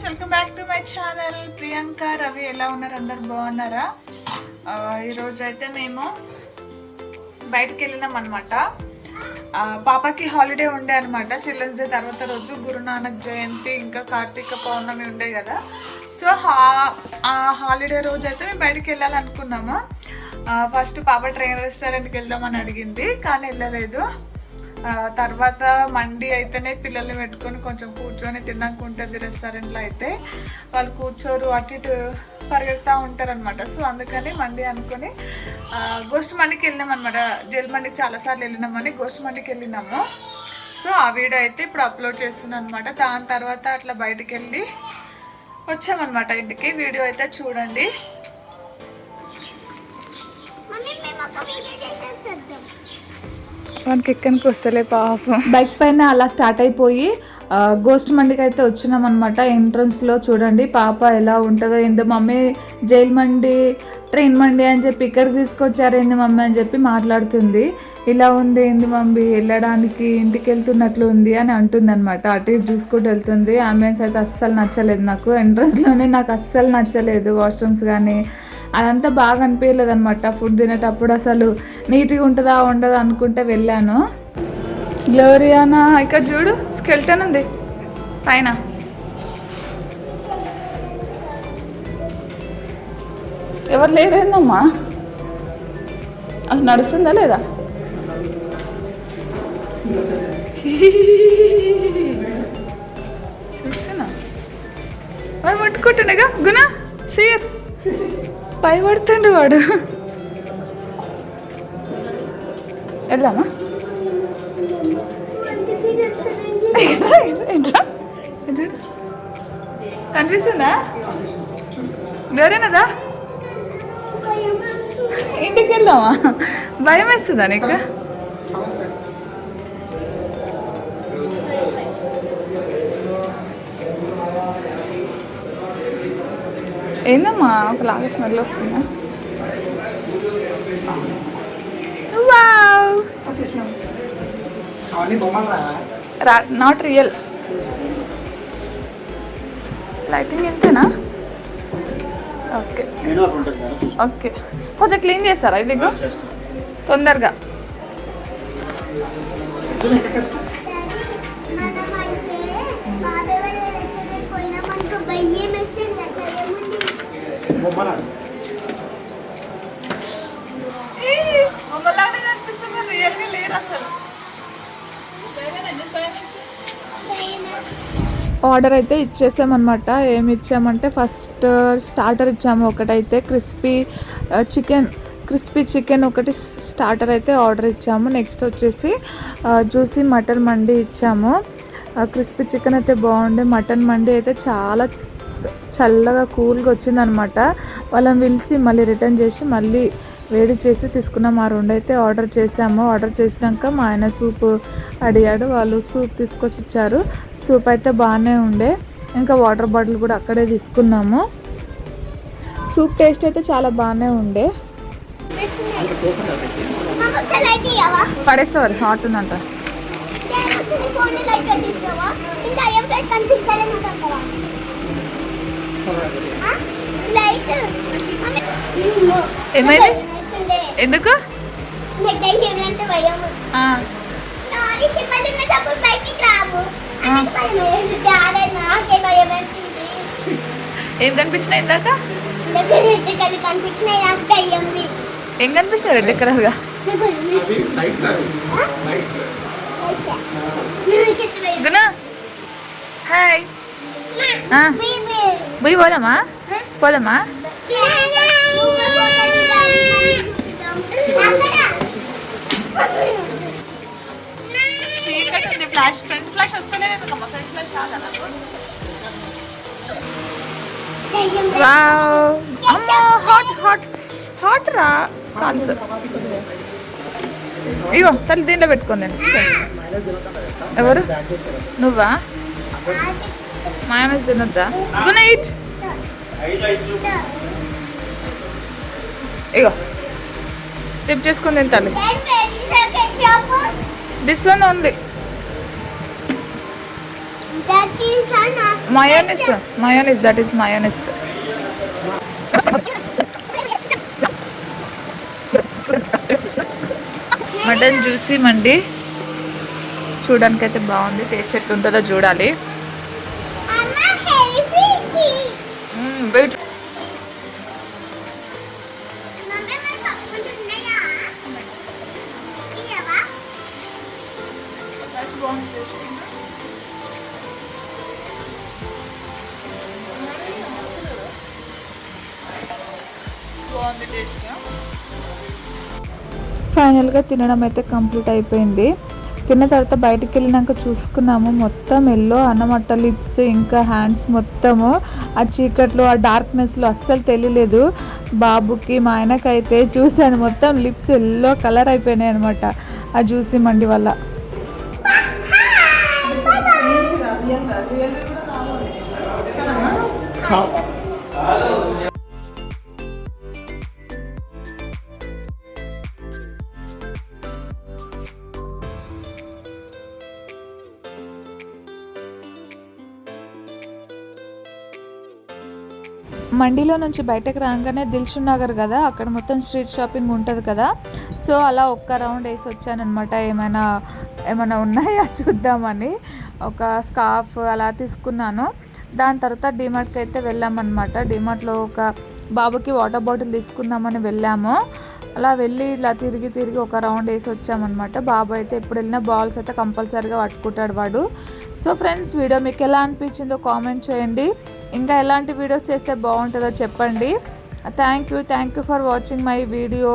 Welcome back to my channel. Priyanka Ravi ఎలా ఉన్నారు? అందరు బాగున్నారా? ఈరోజు అయితే మేము బయటకు వెళ్ళినాం అనమాట. పాపకి హాలిడే ఉండే అనమాట. చిల్డ్రన్స్ డే తర్వాత రోజు గురునానక్ జయంతి ఇంకా కార్తీక పౌర్ణమి ఉండే కదా. సో ఆ హాలిడే రోజు అయితే మేము బయటకు వెళ్ళాలనుకున్నాము. ఫస్ట్ పాప ట్రైన్ రెస్టారెంట్కి వెళ్దామని అడిగింది కానీ వెళ్ళలేదు. తర్వాత మండి అయితేనే పిల్లల్ని పెట్టుకొని కొంచెం కూర్చొని తిన్నాక ఉంటుంది. రెస్టారెంట్లో అయితే వాళ్ళు కూర్చోరు, అటు ఇటు పరిగెడుతూ ఉంటారు అనమాట. సో అందుకని మండి అనుకొని గోస్ట్ మండికి వెళ్ళినాం అనమాట. జైల్ మండికి చాలాసార్లు వెళ్ళినామని గోస్ట్ మండికి వెళ్ళినాము. సో ఆ వీడియో అయితే ఇప్పుడు అప్లోడ్ చేస్తున్నాను అనమాట. దాని తర్వాత అట్లా బయటికి వెళ్ళి వచ్చామన్నమాట ఇంటికి. వీడియో అయితే చూడండి. మనకి ఎక్కడికి వస్తలే పాపం. బైక్ పైన అలా స్టార్ట్ అయిపోయి గోస్ట్ మండికి అయితే వచ్చినాం అనమాట. ఎంట్రన్స్లో చూడండి పాప ఎలా ఉంటుందో. ఏంది మమ్మీ జైల్ మండి ట్రైన్ మండి అని చెప్పి ఇక్కడికి తీసుకొచ్చారు ఏంది మమ్మీ అని చెప్పి మాట్లాడుతుంది. ఇలా ఉంది ఏంది మమ్మీ, వెళ్ళడానికి ఇంటికి వెళ్తున్నట్లు ఉంది అని అంటుంది అనమాట. అటు ఇటు చూసుకుంటూ వెళ్తుంది. అంబియన్స్ అయితే అస్సలు నచ్చలేదు నాకు. ఎంట్రన్స్లోనే నాకు అస్సలు నచ్చలేదు. వాష్రూమ్స్ కానీ అదంతా బాగా అనిపించలేదు అనమాట. ఫుడ్ తినేటప్పుడు అసలు నీట్గా ఉంటుందా ఉండదా అనుకుంటే వెళ్ళాను. గ్లోరియానా ఇక్కడ చూడు స్కెల్టన్ ఉంది పైన. ఎవరు లేరేందమ్మా? అసలు నడుస్తుందా లేదా? చూస్తున్నా వాడు పట్టుకుంటుండగా గుణ సీర్ భయపడుతుండే వాడు. వెళ్దామా? కనిపిస్తుందా? వేరేనదా? ఇంటికి వెళ్దామా? భయం వేస్తుందా నీకు? ఏందమ్మా ఒకలాగా స్మెల్ వస్తుందా? Not real. లైటింగ్ ఎంతేనా? Okay okay. కొంచెం క్లీన్ చేస్తారా ఇది తొందరగా? ఆర్డర్ అయితే ఇచ్చేసామన్నమాట. ఏమి ఇచ్చామంటే ఫస్ట్ స్టార్టర్ ఇచ్చాము. ఒకటైతే క్రిస్పీ చికెన్ ఒకటి స్టార్టర్ అయితే ఆర్డర్ ఇచ్చాము. నెక్స్ట్ వచ్చేసి జ్యూసీ మటన్ మండి ఇచ్చాము. క్రిస్పీ చికెన్ అయితే బాగుండే. మటన్ మండి అయితే చాలా చల్లగా కూల్గా వచ్చిందనమాట. వాళ్ళని పిలిచి మళ్ళీ రిటర్న్ చేసి మళ్ళీ వేడి చేసి తీసుకున్నాం. ఆ రెండు అయితే ఆర్డర్ చేసాము. ఆర్డర్ చేసినాక మా ఆయన సూప్ అడిగాడు. వాళ్ళు సూప్ తీసుకొచ్చి ఇచ్చారు. సూప్ అయితే బాగానే ఉండే. ఇంకా వాటర్ బాటిల్ కూడా అక్కడే తీసుకున్నాము. సూప్ టేస్ట్ అయితే చాలా బాగానే ఉండే. పడేస్తారు హాట్ ఉందంట. ఏమైంది? ఎందుకు? ఏం కనిపించినాయి ఇందాక? ఏం కనిపించినాయి రెడ్ కలర్గా? హాయ్ పోయి పోదామా? పోదామా? ఫ్లాష్ ఫ్రంట్ ఫ్లాష్ వస్తలేదు. ఫ్రంట్ ఫ్లాష్ రాదా నాకు? హాట్ హాట్ హాట్ రా కాదు. ఇగో తల్లి దీంట్లో పెట్టుకుంది. ఎవరు? నువ్వా? మాయమేసి తినొద్దా? Good night. ఇగో టిప్ చేసుకుని తింటాలి. This one only. Mayonnaise that is mayonnaise. Mutton juicy mandi, చూడడానికి అయితే బాగుంది. టేస్ట్ ఎట్లుంటుందో చూడాలి. ఫైనల్గా తినడం అయితే కంప్లీట్ అయిపోయింది. తిన్న తర్వాత బయటికి వెళ్ళినాక చూసుకున్నాము, మొత్తం ఎల్లో అన్నమాట. లిప్స్ ఇంకా హ్యాండ్స్ మొత్తము ఆ చీకట్లో ఆ డార్క్నెస్లో అస్సలు తెలియలేదు. బాబుకి మా ఆయనకైతే చూశాను మొత్తం లిప్స్ ఎల్లో కలర్ అయిపోయినాయి అనమాట ఆ జ్యూసీ మండి వల్ల. మండీలో నుంచి బయటకు రాగానే దిల్షుక్ నగర్ కదా, అక్కడ మొత్తం స్ట్రీట్ షాపింగ్ ఉంటుంది కదా. సో అలా ఒక్క రౌండ్ వేసి వచ్చానమాట. ఏమైనా ఉన్నాయా చూద్దామని ఒక స్కార్ఫ్ అలా తీసుకున్నాను. దాని తర్వాత డిమార్ట్కి అయితే వెళ్ళామన్నమాట. డిమార్ట్లో ఒక బాబుకి వాటర్ బాటిల్ తీసుకుందామని వెళ్ళాము. అలా వెళ్ళి ఇలా తిరిగి ఒక రౌండ్ వేసి వచ్చామన్నమాట. బాబు అయితే ఎప్పుడు వెళ్ళినా బాల్స్ అయితే కంపల్సరీగా పట్టుకుంటాడు వాడు. సో ఫ్రెండ్స్, వీడియో మీకు ఎలా అనిపించిందో కామెంట్ చేయండి. ఇంకా ఎలాంటి వీడియోస్ చేస్తే బాగుంటుందో చెప్పండి. Thank you for watching my video.